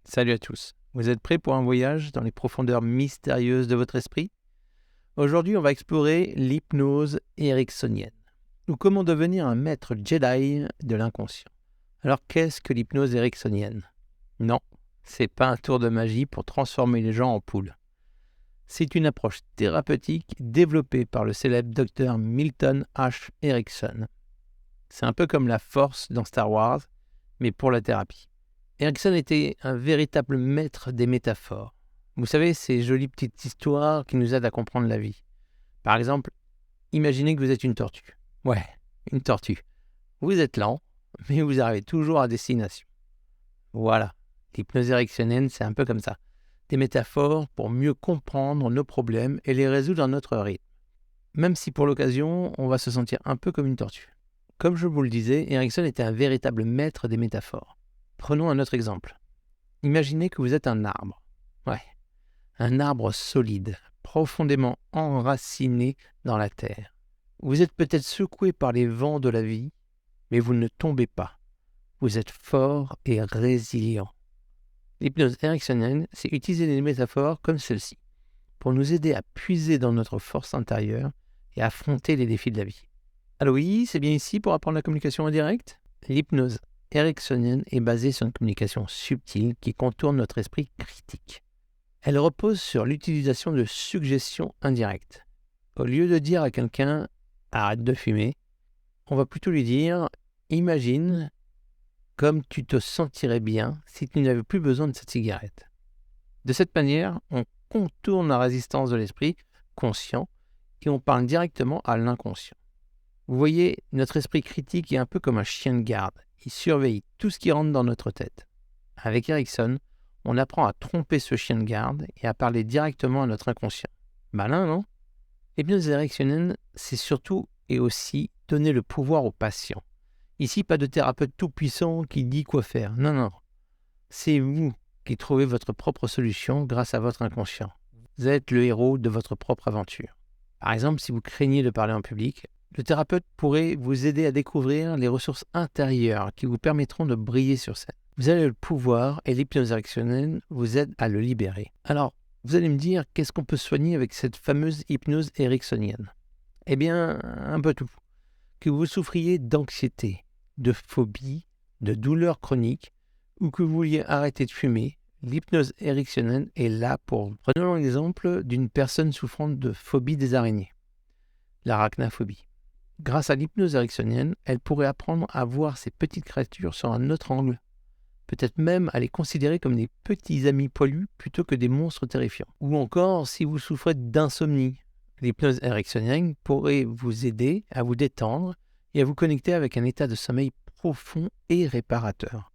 Salut à tous. Vous êtes prêts pour un voyage dans les profondeurs mystérieuses de votre esprit? Aujourd'hui, on va explorer l'hypnose ericksonienne, ou comment devenir un maître Jedi de l'inconscient. Alors, qu'est-ce que l'hypnose ericksonienne? Non, c'est pas un tour de magie pour transformer les gens en poules. C'est une approche thérapeutique développée par le célèbre docteur Milton H. Erickson. C'est un peu comme la Force dans Star Wars, mais pour la thérapie. Erickson était un véritable maître des métaphores. Vous savez, ces jolies petites histoires qui nous aident à comprendre la vie. Par exemple, imaginez que vous êtes une tortue. Ouais, une tortue. Vous êtes lent, mais vous arrivez toujours à destination. Voilà, l'hypnose ericksonienne, c'est un peu comme ça. Des métaphores pour mieux comprendre nos problèmes et les résoudre à notre rythme. Même si pour l'occasion, on va se sentir un peu comme une tortue. Comme je vous le disais, Erickson était un véritable maître des métaphores. Prenons un autre exemple. Imaginez que vous êtes un arbre. Ouais, un arbre solide, profondément enraciné dans la terre. Vous êtes peut-être secoué par les vents de la vie, mais vous ne tombez pas. Vous êtes fort et résilient. L'hypnose ericksonienne, c'est utiliser des métaphores comme celle-ci pour nous aider à puiser dans notre force intérieure et à affronter les défis de la vie. Alors oui, c'est bien ici pour apprendre la communication en direct? L'hypnose ericksonienne est basée sur une communication subtile qui contourne notre esprit critique. Elle repose sur l'utilisation de suggestions indirectes. Au lieu de dire à quelqu'un « arrête de fumer », on va plutôt lui dire « imagine comme tu te sentirais bien si tu n'avais plus besoin de cette cigarette ». De cette manière, on contourne la résistance de l'esprit conscient et on parle directement à l'inconscient. Vous voyez, notre esprit critique est un peu comme un chien de garde. Il surveille tout ce qui rentre dans notre tête. Avec Erickson, on apprend à tromper ce chien de garde et à parler directement à notre inconscient. Malin, non? L'hypnose ericksonienne, c'est surtout et aussi donner le pouvoir au patient. Ici, pas de thérapeute tout-puissant qui dit quoi faire. Non, non. C'est vous qui trouvez votre propre solution grâce à votre inconscient. Vous êtes le héros de votre propre aventure. Par exemple, si vous craignez de parler en public, le thérapeute pourrait vous aider à découvrir les ressources intérieures qui vous permettront de briller sur scène. Vous avez le pouvoir et l'hypnose ericksonienne vous aide à le libérer. Alors, vous allez me dire, qu'est-ce qu'on peut soigner avec cette fameuse hypnose ericksonienne? Eh bien, un peu tout. Que vous souffriez d'anxiété, de phobie, de douleurs chroniques, ou que vous vouliez arrêter de fumer, l'hypnose ericksonienne est là pour vous. Prenons l'exemple d'une personne souffrant de phobie des araignées, l'arachnophobie. Grâce à l'hypnose ericksonienne, elle pourrait apprendre à voir ces petites créatures sur un autre angle. Peut-être même à les considérer comme des petits amis poilus plutôt que des monstres terrifiants. Ou encore, si vous souffrez d'insomnie, l'hypnose ericksonienne pourrait vous aider à vous détendre et à vous connecter avec un état de sommeil profond et réparateur.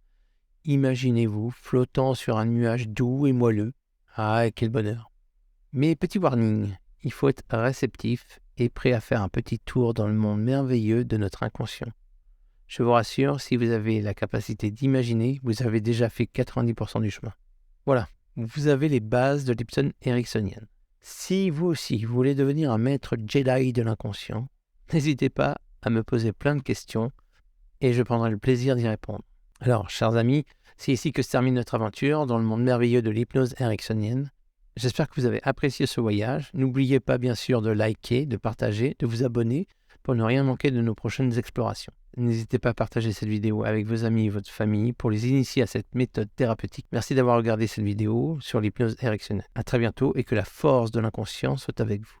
Imaginez-vous flottant sur un nuage doux et moelleux. Ah, quel bonheur! Mais petit warning, il faut être réceptif et prêt à faire un petit tour dans le monde merveilleux de notre inconscient. Je vous rassure, si vous avez la capacité d'imaginer, vous avez déjà fait 90% du chemin. Voilà, vous avez les bases de l'hypnose ericksonienne. Si vous aussi vous voulez devenir un maître Jedi de l'inconscient, n'hésitez pas à me poser plein de questions et je prendrai le plaisir d'y répondre. Alors, chers amis, c'est ici que se termine notre aventure dans le monde merveilleux de l'hypnose ericksonienne. J'espère que vous avez apprécié ce voyage. N'oubliez pas bien sûr de liker, de partager, de vous abonner pour ne rien manquer de nos prochaines explorations. N'hésitez pas à partager cette vidéo avec vos amis et votre famille pour les initier à cette méthode thérapeutique. Merci d'avoir regardé cette vidéo sur l'hypnose ericksonienne. À très bientôt et que la force de l'inconscient soit avec vous.